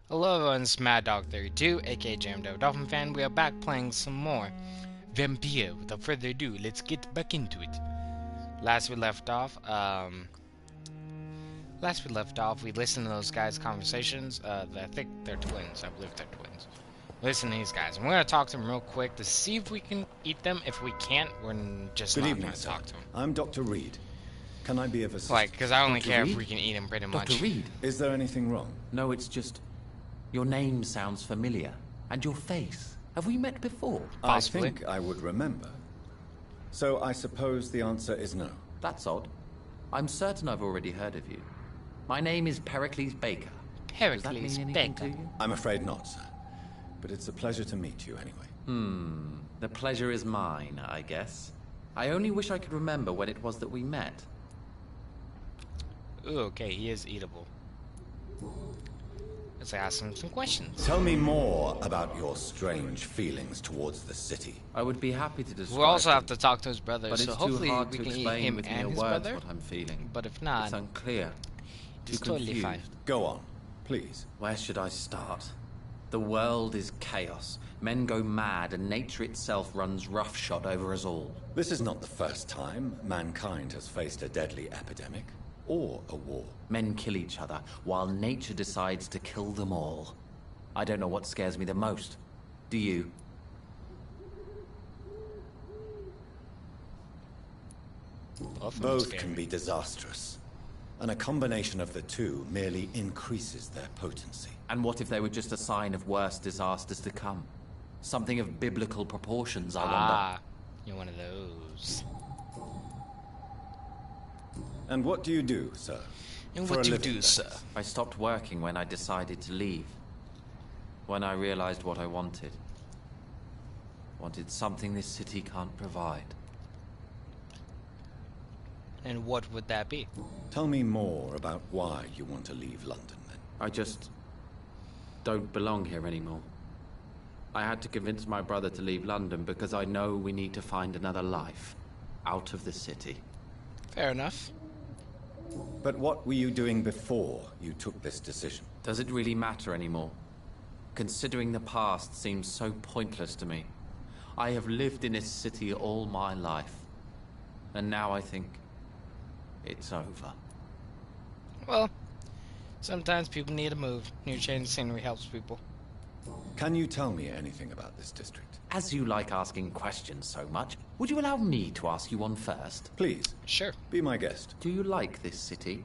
Hello everyone, it's Mad Dog 32, aka Jamdo Dolphin Fan. We are back playing some more Vampyr. Without further ado, let's get back into it. Last we left off, we listened to those guys' conversations. I think they're twins. I believe they're twins. Listen to these guys, and we're gonna talk to them real quick to see if we can eat them. If we can't, we're just not gonna talk to them. I'm Dr. Reed. Can I be of assistance? Like, because I only Dr. care Reed? if we can eat them, pretty much. Dr. Reed? Is there anything wrong? No, it's just... Your name sounds familiar. And your face. Have we met before? Possibly. I think I would remember. So I suppose the answer is no. That's odd. I'm certain I've already heard of you. My name is Pericles Baker. Does that Pericles mean anything Baker. to you? I'm afraid not, sir. But it's a pleasure to meet you anyway. The pleasure is mine, I guess. I only wish I could remember when it was that we met. Ooh, okay, he is eatable. Let's ask him some questions. Tell me more about your strange feelings towards the city. I would be happy to describe We'll also them, have to talk to his brother, but so it's hopefully too hard we to can eat explain him with mere and his words brother. what I'm feeling. But if not, It's unclear. it's Too totally confused. fine. Go on, please. Where should I start? The world is chaos. Men go mad, and nature itself runs roughshod over us all. This is not the first time mankind has faced a deadly epidemic or a war. Men kill each other, while nature decides to kill them all. I don't know what scares me the most. Do you? Both can be disastrous, and a combination of the two merely increases their potency. And what if they were just a sign of worse disasters to come? Something of biblical proportions, I wonder. Ah, you're one of those. And what do you do, sir? And For what a do you living, do, that sir? is. I stopped working when I decided to leave. When I realized what I wanted. Wanted something this city can't provide. And what would that be? Tell me more about why you want to leave London, then. I just don't belong here anymore. I had to convince my brother to leave London because I know we need to find another life out of the city. Fair enough. But what were you doing before you took this decision? Does it really matter anymore? Considering the past seems so pointless to me. I have lived in this city all my life. And now I think it's over. Well, sometimes people need a move. New change of scenery helps people. Can you tell me anything about this district? As you like asking questions so much, would you allow me to ask you one first? Please, Sure. be my guest. Do you like this city?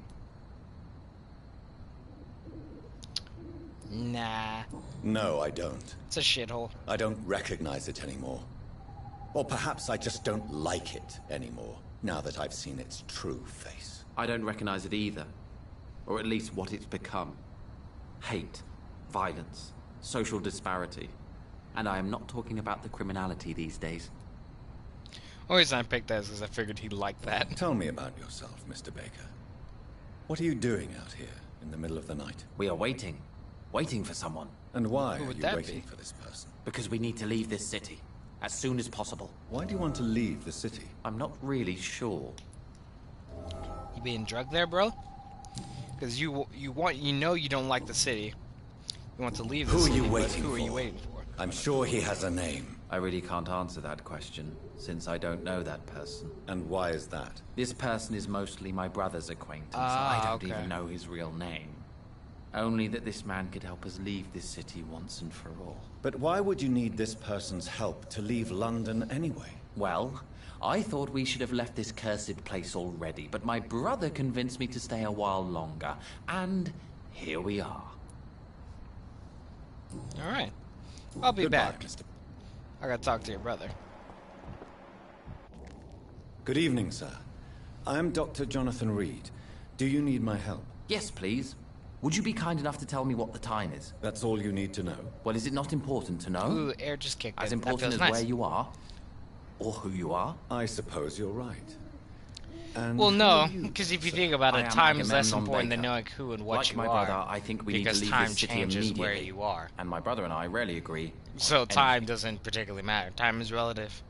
Nah, No, I don't. it's a shithole. I don't recognize it anymore. Or perhaps I just don't like it anymore, now that I've seen its true face. I don't recognize it either. Or at least what it's become. Hate, violence, social disparity. And I am not talking about the criminality these days. Only reason I picked that is because I figured he'd like that. Tell me about yourself, Mr. Baker. What are you doing out here in the middle of the night? We are waiting. Waiting for someone. And why Who are would you that waiting be? for this person? Because we need to leave this city. As soon as possible. Why do you want to leave the city? I'm not really sure. You being drugged there, bro? Because you know you don't like the city. You want to leave the Who are city, you but waiting who are you for? waiting for? I'm sure he has a name. I really can't answer that question, since I don't know that person. And why is that? This person is mostly my brother's acquaintance. Ah, I don't okay. even know his real name. Only that this man could help us leave this city once and for all. But why would you need this person's help to leave London anyway? Well, I thought we should have left this cursed place already, but my brother convinced me to stay a while longer. And here we are. Alright. I'll be Goodbye, back. Mr. I gotta talk to your brother. Good evening, sir. I'm Dr. Jonathan Reed. Do you need my help? Yes, please. Would you be kind enough to tell me what the time is? That's all you need to know. Well, is it not important to know? Ooh, air just kicked As in. That important feels as nice. where you are? Or who you are? I suppose you're right. And Well, who no, are you, because if you sir? think about I it, am time is less Agamemnon important than Baker. knowing who and what Like you my are. brother, I think we need because to leave time this city changes immediately. where you are. And my brother and I rarely agree. So on time anything. doesn't particularly matter. Time is relative.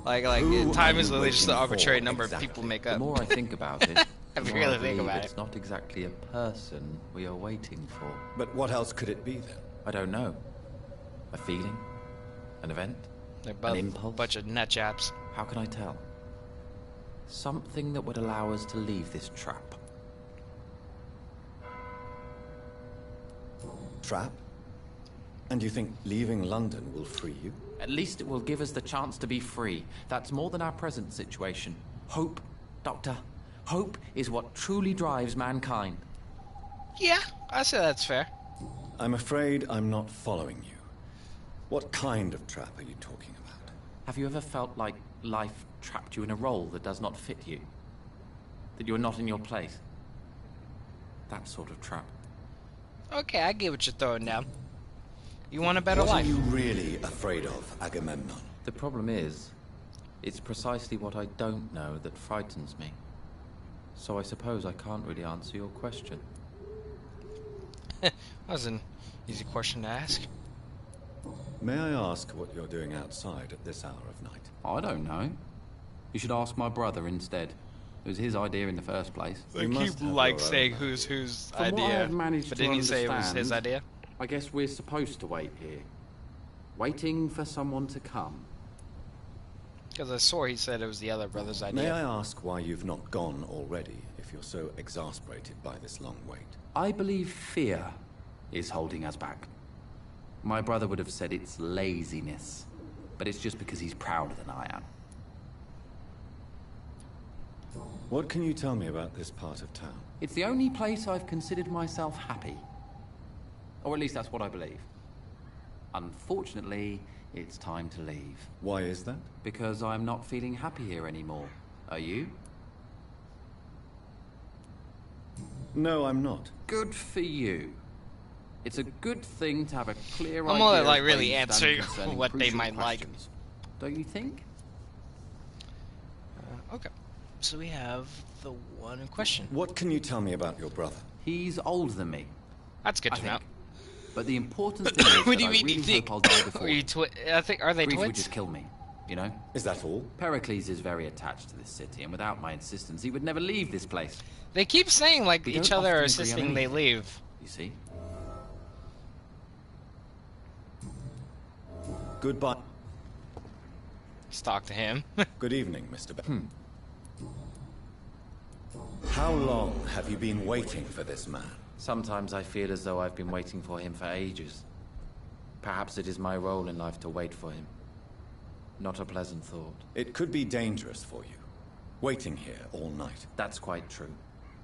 Like Who time are is you literally just the waiting arbitrary for, number exactly? of people make The up. more I think about it, If you The more I really think believe about it's it. not exactly a person we are waiting for. But what else could it be then? I don't know. A feeling? An event? They're An both a impulse? bunch of nut jobs. How can I tell? Something that would allow us to leave this trap. Trap? And you think leaving London will free you? At least it will give us the chance to be free. That's more than our present situation. Hope, Doctor. Hope is what truly drives mankind. Yeah, I say that's fair. I'm afraid I'm not following you. What kind of trap are you talking about? Have you ever felt like life trapped you in a role that does not fit you? That you're not in your place? That sort of trap. Okay, I get what you're throwing down. You want a better What life. are you really afraid of, Agamemnon? The problem is, it's precisely what I don't know that frightens me. So I suppose I can't really answer your question. That was an easy question to ask. May I ask what you're doing outside at this hour of night? I don't know. You should ask my brother instead. It was his idea in the first place. They You keep must have like your own saying mind. whose From what idea, I've managed but to didn't he say it was his understand, idea? I guess we're supposed to wait here. Waiting for someone to come. Because I swore he said it was the other brother's idea. May I ask why you've not gone already, if you're so exasperated by this long wait? I believe fear is holding us back. My brother would have said it's laziness, but it's just because he's prouder than I am. What can you tell me about this part of town? It's the only place I've considered myself happy. Or at least that's what I believe. Unfortunately, it's time to leave. Why is that? Because I'm not feeling happy here anymore. Are you? No, I'm not. Good for you. It's a good thing to have a clear idea. I'm only of like where really you stand answering concerning what they crucial might like. questions. Don't you think? Okay, so we have the one in question. What can you tell me about your brother? He's older than me, That's good I to know. think. But the important thing is What that do you I mean? really You think? hope I'll die before. Are you I think are they Greece would twins? just kill me, you know? Is that all? Pericles is very attached to this city, and without my insistence, he would never leave this place. They keep saying like We each don't other often are agree on insisting they anything. leave. You see? Goodbye. Let's talk to him. Good evening, Mr. How long have you been waiting for this man? Sometimes I feel as though I've been waiting for him for ages. Perhaps it is my role in life to wait for him. Not a pleasant thought. It could be dangerous for you, waiting here all night. That's quite true.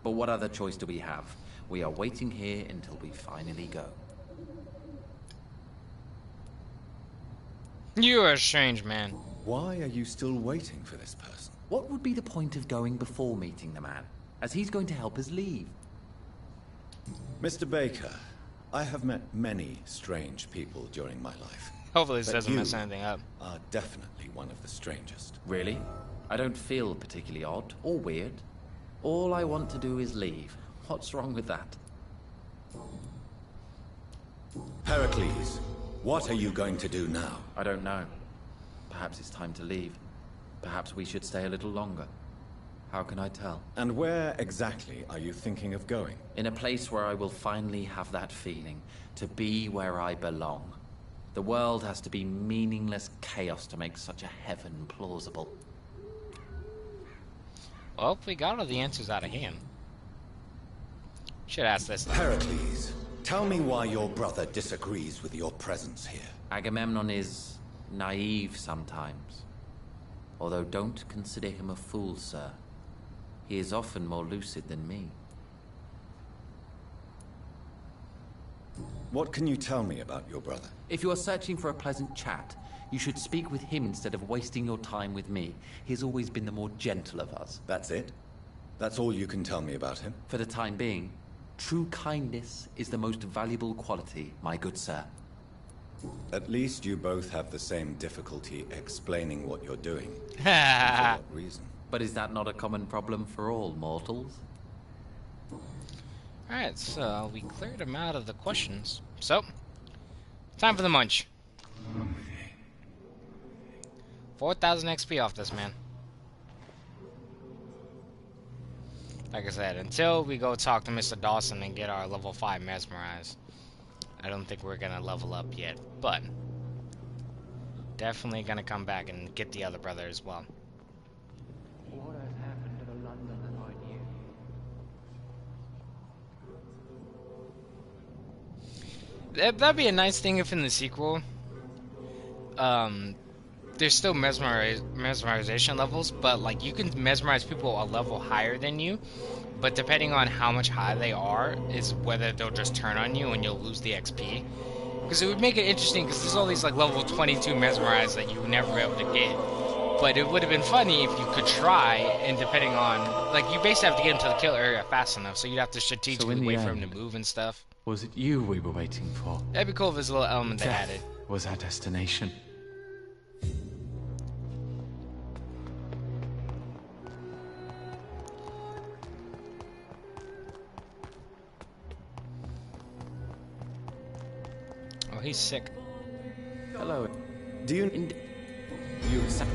But what other choice do we have? We are waiting here until we finally go. You are a strange man. Why are you still waiting for this person? What would be the point of going before meeting the man? As he's going to help us leave. Mr. Baker, I have met many strange people during my life. Hopefully this But doesn't you mess anything up. are definitely one of the strangest. Really? I don't feel particularly odd or weird. All I want to do is leave. What's wrong with that? Pericles, what are you going to do now? I don't know. Perhaps it's time to leave. Perhaps we should stay a little longer. How can I tell? And where exactly are you thinking of going? In a place where I will finally have that feeling, to be where I belong. The world has to be meaningless chaos to make such a heaven plausible. Well, we got all the answers out of him. Should ask this though. Pericles, tell me why your brother disagrees with your presence here. Agamemnon is naive sometimes. Although don't consider him a fool, sir. He is often more lucid than me. What can you tell me about your brother? If you are searching for a pleasant chat, you should speak with him instead of wasting your time with me. He has always been the more gentle of us. That's it? That's all you can tell me about him? For the time being, true kindness is the most valuable quality, my good sir. At least you both have the same difficulty explaining what you're doing. For Alright, what reason? But is that not a common problem for all mortals? so we cleared him out of the questions. So, time for the munch. 4,000 XP off this man. Like I said, until we go talk to Mr. Dawson and get our level 5 mesmerized, I don't think we're gonna level up yet. But definitely gonna come back and get the other brother as well. What has happened to the London that I knew? That'd be a nice thing if in the sequel, there's still mesmerization levels, but like you can mesmerize people a level higher than you, but depending on how much higher they are is whether they'll just turn on you and you'll lose the XP. Because it would make it interesting, because there's all these like level 22 mesmerized that you would never be able to get. But it would have been funny if you could try, and depending on, like, you basically have to get him to the kill area fast enough, so you'd have to strategically wait for him to move and stuff. Was it you we were waiting for? That'd be cool if there's a little element they added. Was our destination. Oh, he's sick. Hello. Do you... You accept?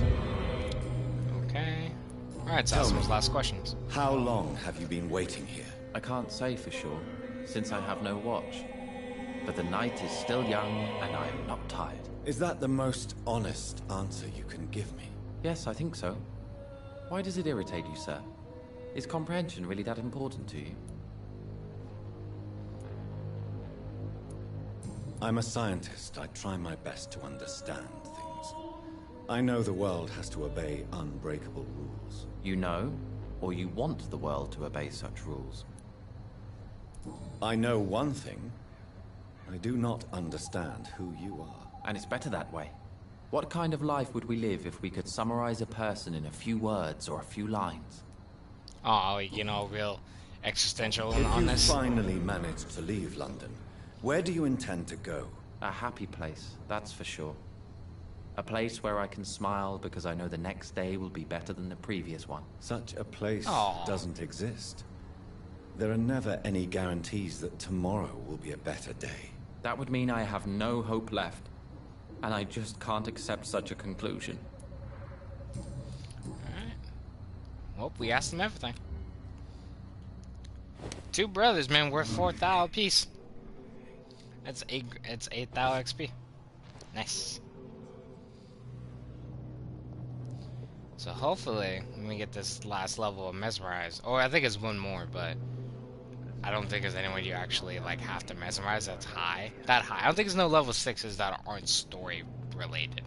Okay. Alright, so that's last questions. How long have you been waiting here? I can't say for sure, since I have no watch. But the night is still young, and I am not tired. Is that the most honest answer you can give me? Yes, I think so. Why does it irritate you, sir? Is comprehension really that important to you? I'm a scientist. I try my best to understand things. I know the world has to obey unbreakable rules. You know, or you want the world to obey such rules? I know one thing. I do not understand who you are. And it's better that way. What kind of life would we live if we could summarize a person in a few words or a few lines? Oh, you know, real existential If on you this. finally managed to leave London, where do you intend to go? A happy place, that's for sure. A place where I can smile because I know the next day will be better than the previous one. Such a place Aw. doesn't exist. There are never any guarantees that tomorrow will be a better day. That would mean I have no hope left. And I just can't accept such a conclusion. Alright. Well, we asked them everything. Two brothers, man, worth 4,000 apiece. That's 8,000 XP. Nice. So hopefully, when we get this last level of mesmerize, or I think it's one more, but I don't think there's anyone you actually like have to mesmerize that's high. That high. I don't think there's no level 6s that aren't story related.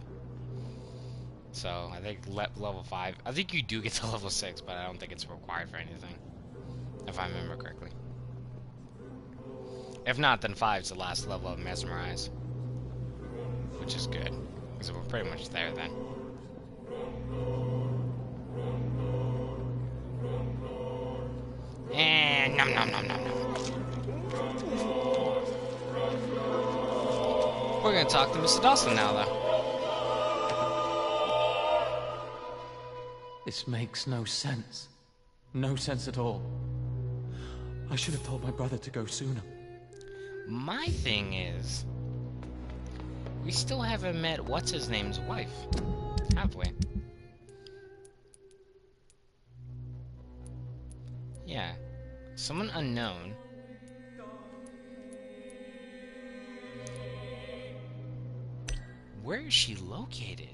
So I think level 5. I think you do get to level 6, but I don't think it's required for anything, if I remember correctly. If not, then 5 is the last level of mesmerize, which is good because we're pretty much there then. And nom nom nom nom nom. We're gonna talk to Mr. Dawson now, though. This makes no sense. No sense at all. I should have told my brother to go sooner. My thing is, we still haven't met what's-his-name's wife, have we? Yeah. Someone unknown. Where is she located?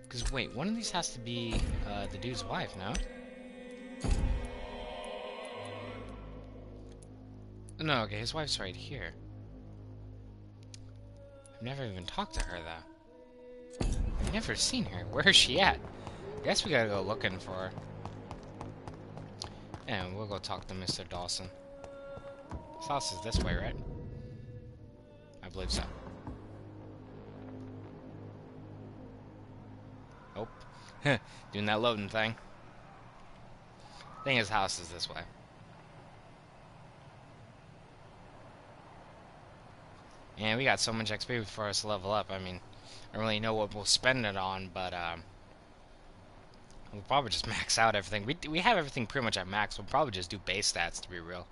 Because, wait, one of these has to be the dude's wife, no? No, okay, his wife's right here. I've never even talked to her, though. I've never seen her. Where is she at? I guess we gotta go looking for her. And we'll go talk to Mr. Dawson. His house is this way, right? I believe so. Nope. Doing that loading thing. I think his house is this way. And we got so much XP for us to level up. I mean, I don't really know what we'll spend it on, but we'll probably just max out everything. We have everything pretty much at max. We'll probably just do base stats, to be real.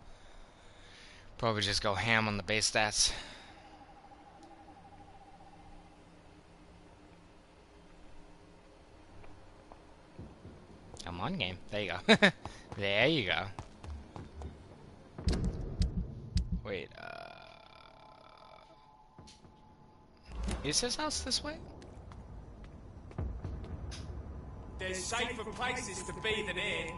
Probably just go ham on the base stats. Come on, game. There you go. There you go. Wait, is his house this way? There's safer places to be than here.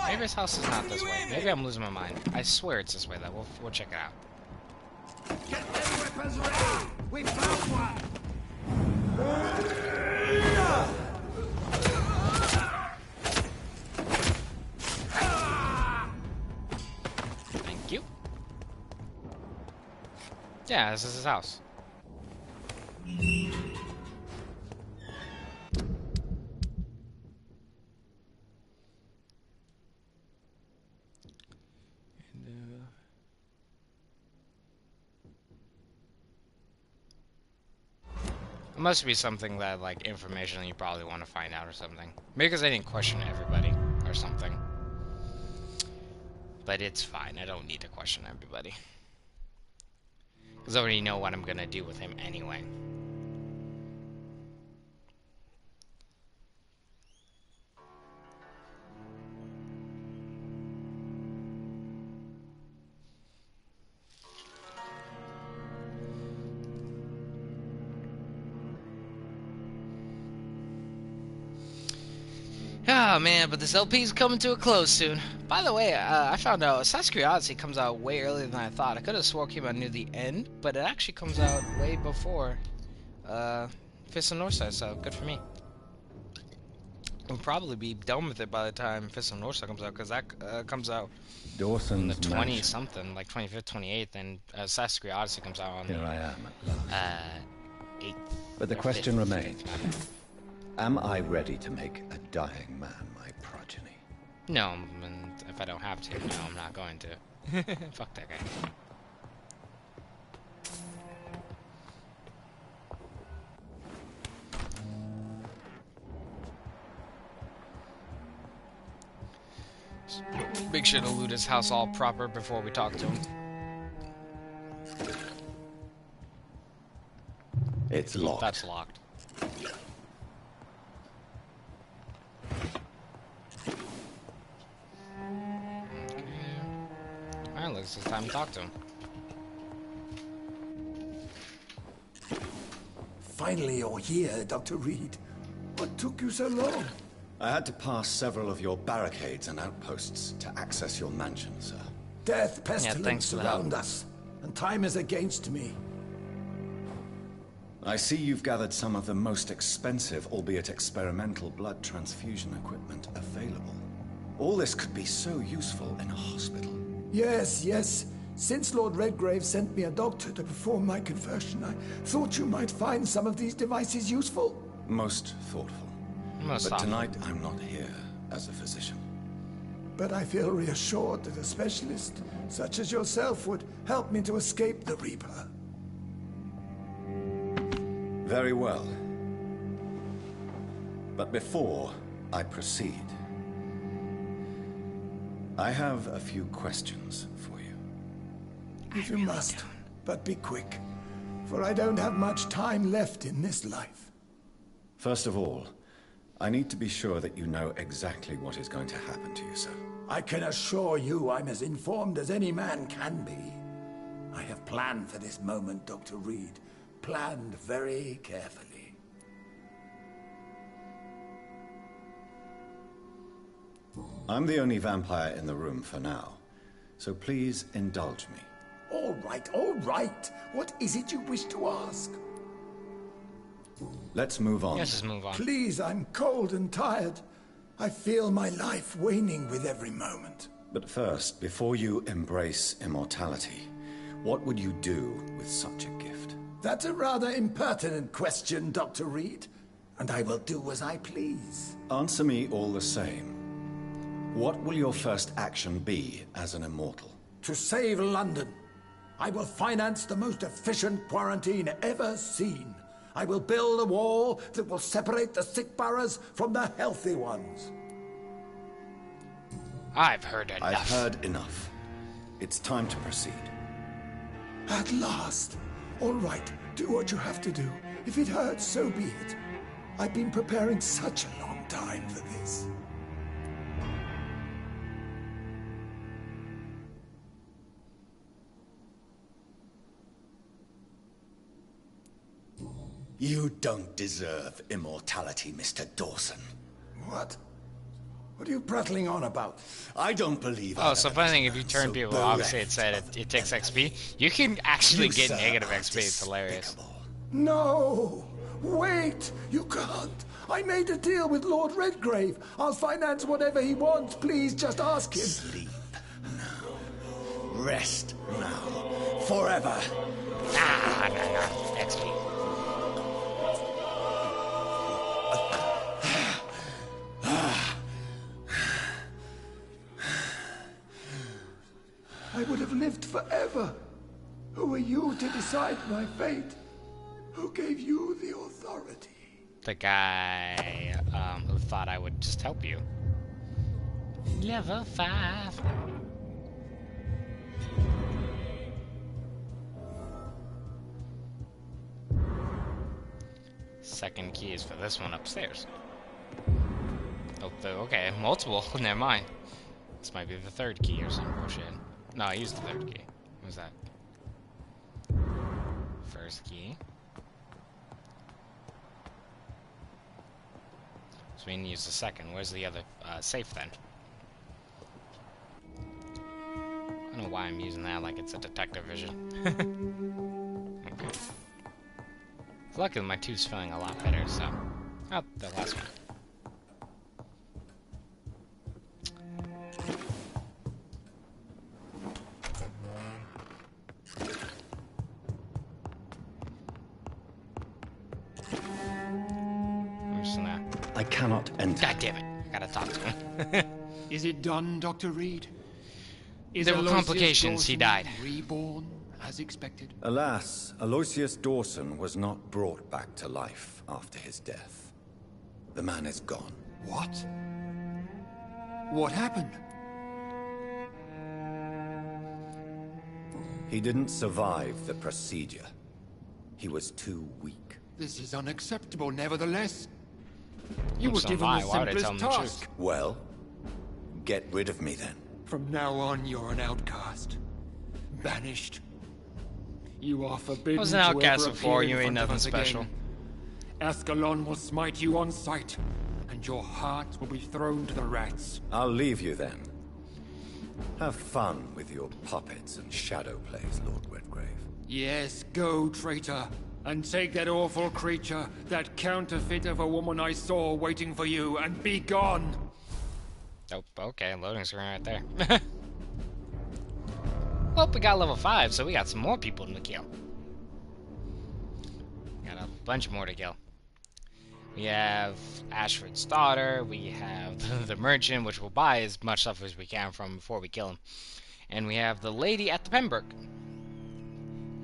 Maybe his house is not this way. Maybe I'm losing my mind. I swear it's this way, though. We'll check it out. Get them weapons ready! We found one! Thank you. Yeah, this is his house. It must be something that, like, information you probably want to find out or something. Maybe because I didn't question everybody or something. But it's fine. I don't need to question everybody. Because I already know what I'm going to do with him anyway. Oh man, but this LP's coming to a close soon. By the way, I found out Assassin's Creed Odyssey comes out way earlier than I thought. I could have swore it came out near the end, but it actually comes out way before Fist of Northside, so good for me. We'll probably be done with it by the time Fist of Northside comes out, because that comes out on the 20-something, like 25th, 28th, and Assassin's Creed Odyssey comes out on Here the I am at last. 8th. But the question remains. Am I ready to make a dying man my progeny? No, and if I don't have to, no, I'm not going to. Fuck that guy. Make sure to loot his house all proper before we talk to him. It's locked. That's locked. Alright, looks like it's time to talk to him. Finally, you're here, Dr. Reed. What took you so long? I had to pass several of your barricades and outposts to access your mansion, sir. Death, thanks pestilence for the help. surround us, and time is against me. I see you've gathered some of the most expensive, albeit experimental, blood transfusion equipment available. All this could be so useful in a hospital. Yes, yes. Since Lord Redgrave sent me a doctor to perform my conversion, I thought you might find some of these devices useful. Most thoughtful. But tonight, I'm not here as a physician. But I feel reassured that a specialist such as yourself would help me to escape the Reaper. Very well. But before I proceed, I have a few questions for you. If you must, but be quick, for I don't have much time left in this life. First of all, I need to be sure that you know exactly what is going to happen to you, sir. I can assure you I'm as informed as any man can be. I have planned for this moment, Dr. Reed. Planned very carefully. I'm the only vampire in the room for now, so please indulge me. All right, all right. What is it you wish to ask? Let's move on. Let's just move on. Please, I'm cold and tired. I feel my life waning with every moment. But first, before you embrace immortality, what would you do with such a gift? That's a rather impertinent question, Dr. Reed. And I will do as I please. Answer me all the same. What will your first action be as an immortal? To save London, I will finance the most efficient quarantine ever seen. I will build a wall that will separate the sick boroughs from the healthy ones. I've heard enough. I've heard enough. It's time to proceed. At last. All right, do what you have to do. If it hurts, so be it. I've been preparing such a long time for this. You don't deserve immortality, Mr. Dawson. What? What are you prattling on about? I don't believe Oh, so funny thing, if you turn people, obviously it said it takes XP. You can actually get negative XP, it's hilarious. No! Wait! You can't! I made a deal with Lord Redgrave. I'll finance whatever he wants. Please, just ask him. Sleep now. Rest now. Forever. Nah, XP. I would have lived forever. Who are you to decide my fate? Who gave you the authority? The guy who thought I would just help you. Level 5. Second key is for this one upstairs. Oh, okay, multiple. Never mind. This might be the third key or some bullshit. No, I used the third key. What was that? First key. So we need to use the second. Where's the other safe then? I don't know why I'm using that like it's a detective vision. Okay. Luckily my two's feeling a lot better, so... Oh, the last one. I'm just gonna... I cannot enter. God damn it! I gotta talk to him. Is it done, Dr. Reed? Is There were Aloysius complications, he Dawson died. Reborn, as expected? Alas, Aloysius Dawson was not brought back to life after his death. The man is gone. What? What happened? He didn't survive the procedure. He was too weak. This is unacceptable, nevertheless. You were So given why? the Why would I tell simplest him the task. truth? Well, get rid of me then. From now on, you're an outcast. Banished. You are forbidden I was an to outcast ever before, appear you in ain't front of nothing us special. again. Ascalon will smite you on sight, and your heart will be thrown to the rats. I'll leave you then. Have fun with your puppets and shadow plays, Lord Redgrave. Yes, go, traitor, and take that awful creature, that counterfeit of a woman I saw waiting for you, and be gone! Oh, okay, loading screen right there. Well, we got level 5, so we got some more people to kill. Got a bunch more to kill. We have Ashford's daughter, we have the merchant, which we'll buy as much stuff as we can from before we kill him. And we have the lady at the Pembroke.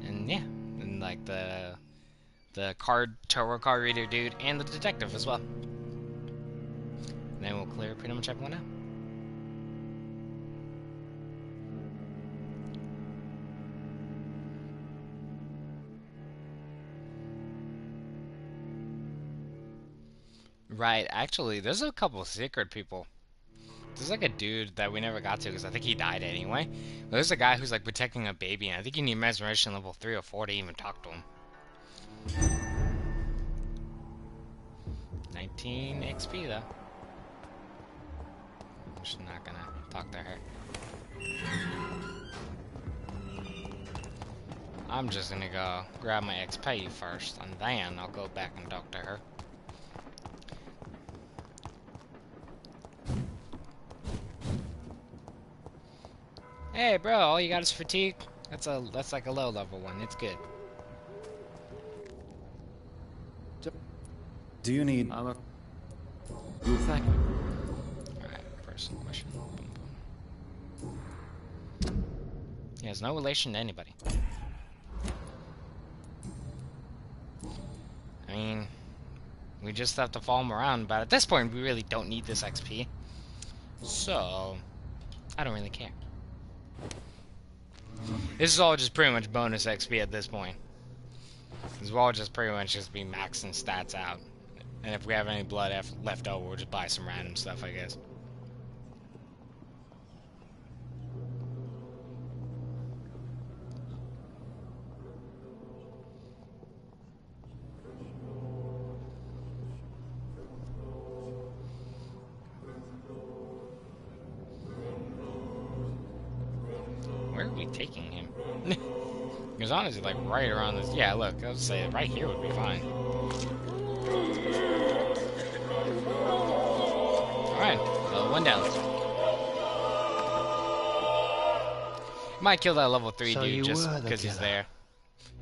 And yeah, and like the tarot card reader dude, and the detective as well. And then we'll clear pretty much everyone out. Right, actually, there's a couple of secret people. There's like a dude that we never got to because I think he died anyway. But there's a guy who's like protecting a baby, and I think you need mesmerization level 3 or 4 to even talk to him. 19 XP though. I'm just not gonna talk to her. I'm just gonna go grab my XP first, and then I'll go back and talk to her. Hey, bro, all you got is fatigue? That's like a low level one. It's good. Do you need... You'll thank me. Alright, first question. Boom, boom. He has no relation to anybody. I mean, we just have to follow him around, but at this point, we really don't need this XP. So, I don't really care. This is all just pretty much bonus XP at this point. This will all just pretty much just be maxing stats out. And if we have any blood left over, we'll just buy some random stuff, I guess. taking him? Because honestly, like right around this. Yeah, look, I was say right here would be fine. All right, one down. Might kill that level 3 So dude you just were the because he's killer. there.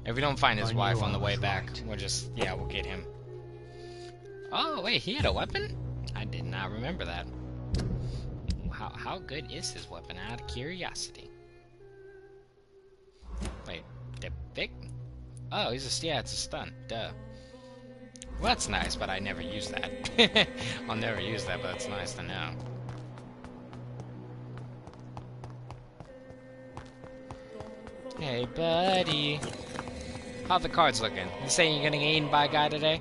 If we don't find his I knew wife on I the way was back, right. we'll just, yeah, we'll get him. Oh, wait, he had a weapon? I did not remember that. How good is his weapon, out of curiosity? Wait, the big? Oh, yeah, it's a stun, duh. Well, that's nice, but I never use that. I'll never use that, but it's nice to know. Hey, buddy. How the cards looking? You saying you're getting eaten by a guy today?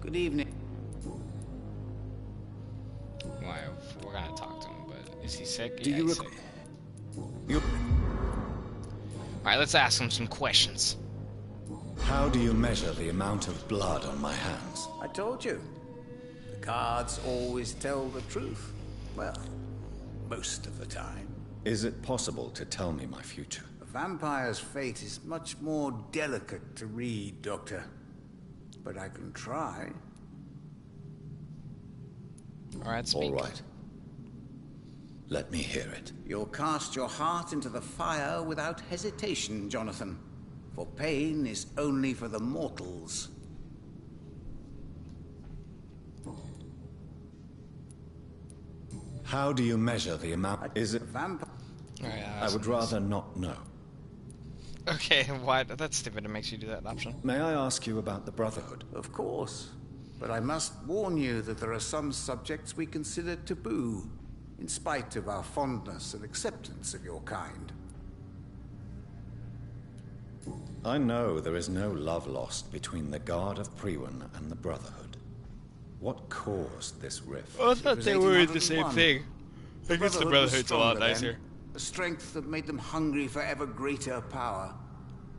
Good evening. Why, we're gonna talk to him, but is he sick? Do Yeah, you he's sick. Alright, let's ask him some questions. How do you measure the amount of blood on my hands? I told you. The cards always tell the truth. Well, most of the time. Is it possible to tell me my future? A vampire's fate is much more delicate to read, Doctor. But I can try. Alright, speak. All right. Let me hear it. You'll cast your heart into the fire without hesitation, Jonathan. For pain is only for the mortals. How do you measure the amount? Is it Vampire? I would rather not know. Okay, why? That's stupid. It makes you do that option. May I ask you about the Brotherhood? Of course. But I must warn you that there are some subjects we consider taboo, in spite of our fondness and acceptance of your kind. I know there is no love lost between the Guard of Priwen and the Brotherhood. What caused this rift? I thought they were the same 1801. thing. I guess the Brotherhood was Brotherhood's a lot stronger then, nicer. a strength that made them hungry for ever greater power.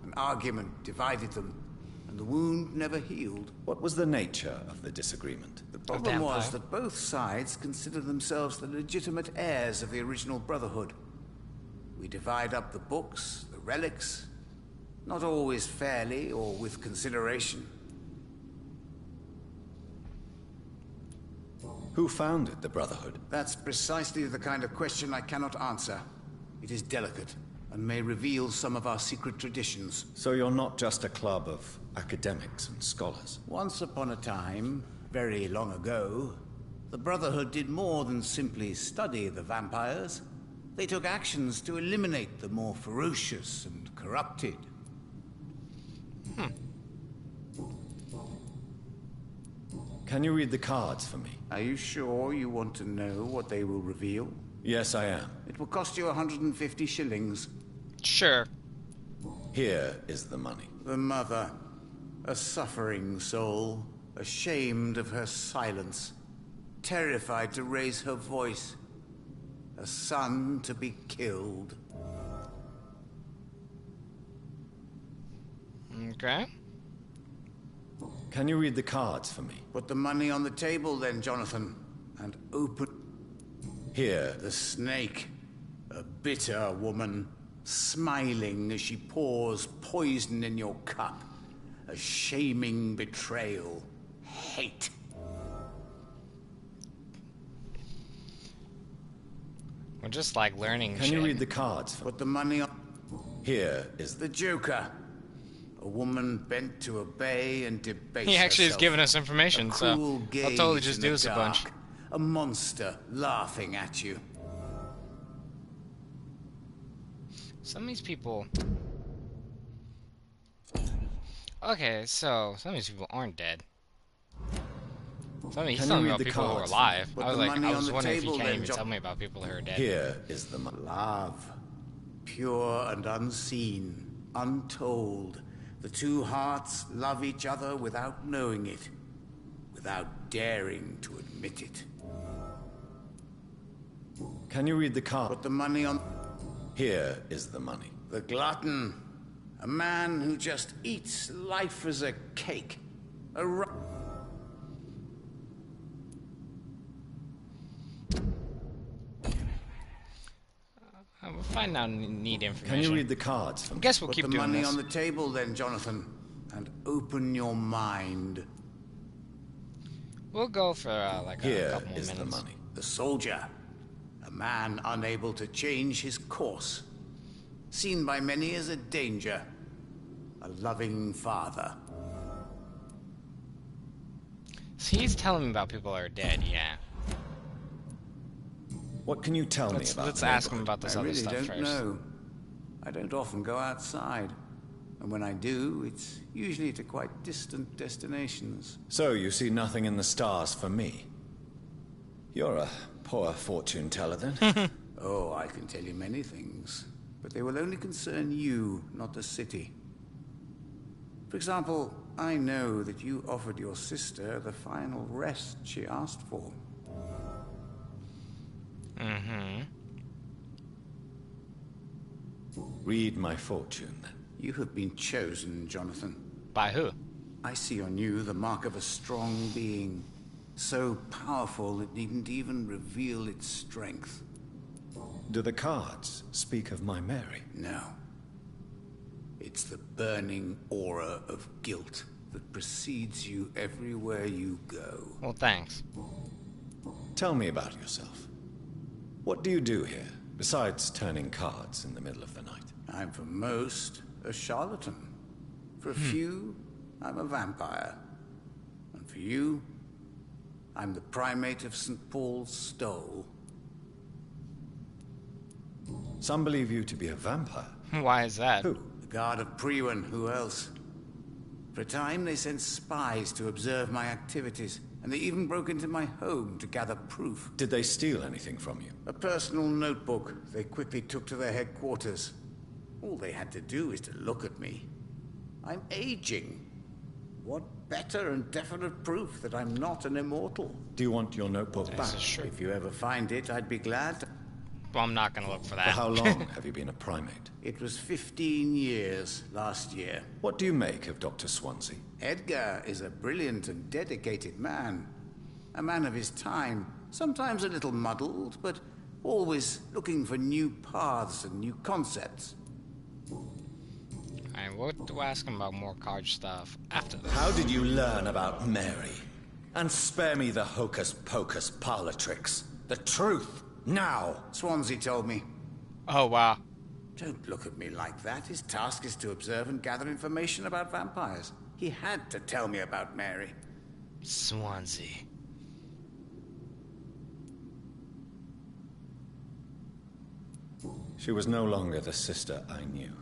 An argument divided them, and the wound never healed. What was the nature of the disagreement? The problem was vampire. that both sides considered themselves the legitimate heirs of the original Brotherhood. We divide up the books, the relics, not always fairly or with consideration. Who founded the Brotherhood? That's precisely the kind of question I cannot answer. It is delicate, and may reveal some of our secret traditions. So you're not just a club of academics and scholars. Once upon a time, very long ago, the Brotherhood did more than simply study the vampires. They took actions to eliminate the more ferocious and corrupted. Can you read the cards for me? Are you sure you want to know what they will reveal? Yes, I am. It will cost you 150 shillings. Sure. Here is the money. The mother, a suffering soul, ashamed of her silence, terrified to raise her voice, a son to be killed. Okay. Can you read the cards for me? Put the money on the table then, Jonathan, and open Here. the snake. A bitter woman, smiling as she pours poison in your cup. A shaming betrayal. Hate. We're just like learning Can shit. you read the cards for me? Put the money on Here is the Joker. A woman bent to obey and debase He actually has herself. given us information, A so cruel I'll totally gaze just in do the this a bunch. dark. A monster laughing at you. Some of these people... Okay, so some of these people aren't dead. Some of he's Can you telling me read about the people who are cards? alive. Put I was the like, money I on was the wondering if he table can't then, even John. tell me about people who are dead. Here is the money. Love. Pure and unseen. Untold. The two hearts love each other without knowing it. Without daring to admit it. Can you read the card? Put the money on Here is the money. the glutton. A man who just eats life as a cake. A We'll find might not need information. Can you read the cards? I guess we'll Put keep the doing money this. on the table then, Jonathan, and open your mind. We'll go for like a Here couple more is minutes. the money. The soldier, a man unable to change his course, seen by many as a danger, a loving father. So he's telling me about people that are dead, yeah. What can you tell me about Let's the ask him neighborhood? about this I other really stuff don't first. know. I don't often go outside. And when I do, it's usually to quite distant destinations. So you see nothing in the stars for me? You're a poor fortune teller then. Oh, I can tell you many things, but they will only concern you, not the city. For example, I know that you offered your sister the final rest she asked for. Mm-hmm. Read my fortune then. You have been chosen, Jonathan. By who? I see on you the mark of a strong being, so powerful it needn't even reveal its strength. Do the cards speak of my Mary? No. It's the burning aura of guilt that precedes you everywhere you go. Well, thanks. Tell me about yourself. What do you do here, besides turning cards in the middle of the night? I'm for most a charlatan. For a few, I'm a vampire. And for you, I'm the primate of St. Paul's Stole. Some believe you to be a vampire. Why is that? Who? The guard of Priwen, who else? For a time, they sent spies to observe my activities, and they even broke into my home to gather proof. Did they steal anything from you? A personal notebook they quickly took to their headquarters. All they had to do is to look at me. I'm aging. What better and definite proof that I'm not an immortal? Do you want your notebook This back? is true. If you ever find it, I'd be glad. Well, I'm not gonna look for For that. how long have you been a primate? It was 15 years last year. What do you make of Dr. Swansea? Edgar is a brilliant and dedicated man. A man of his time. Sometimes a little muddled, but always looking for new paths and new concepts. Alright, we'll ask him about more card stuff after this. How did you learn about Mary? And spare me the hocus-pocus parlor tricks. The truth, now! Swansea told me. Oh, wow. Don't look at me like that. His task is to observe and gather information about vampires. He had to tell me about Mary. Swansea. She was no longer the sister I knew.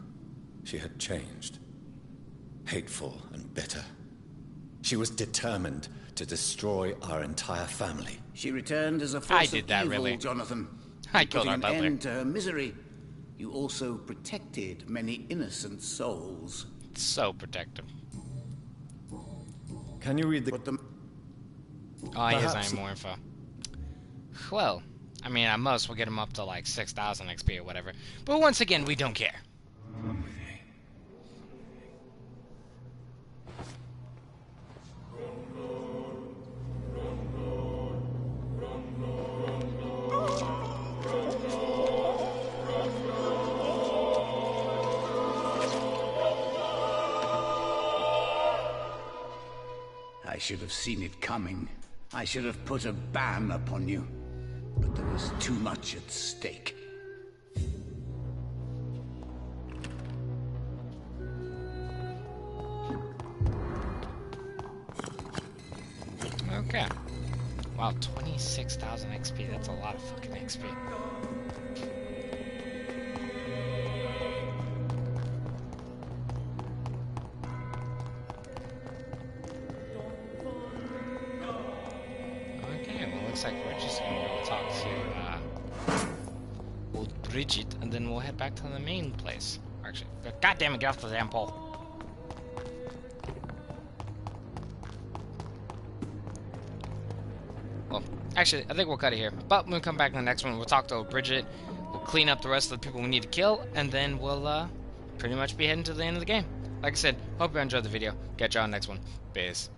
She had changed. Hateful and bitter. She was determined to destroy our entire family. She returned as a I force did of that, evil, really. Jonathan. I killed our Putting butler. an end to her misery. You also protected many innocent souls. So protective. Can you read the... Put them... Oh, he has Perhaps- any more info. Well, I mean, at most we'll get him up to like 6,000 XP or whatever. But once again, we don't care. I should have seen it coming. I should have put a ban upon you. But there was too much at stake. Okay. Wow, 26,000 XP. That's a lot of fucking XP. Okay, well, looks like we're just gonna go talk to old Bridget, and then we'll head back to the main place. Actually, God damn it, get off the damn pole. Well, actually, I think we'll cut it here. But when we come back in the next one, we'll talk to Bridget. We'll clean up the rest of the people we need to kill, and then we'll pretty much be heading to the end of the game. Like I said, hope you enjoyed the video. Catch you on the next one. Peace.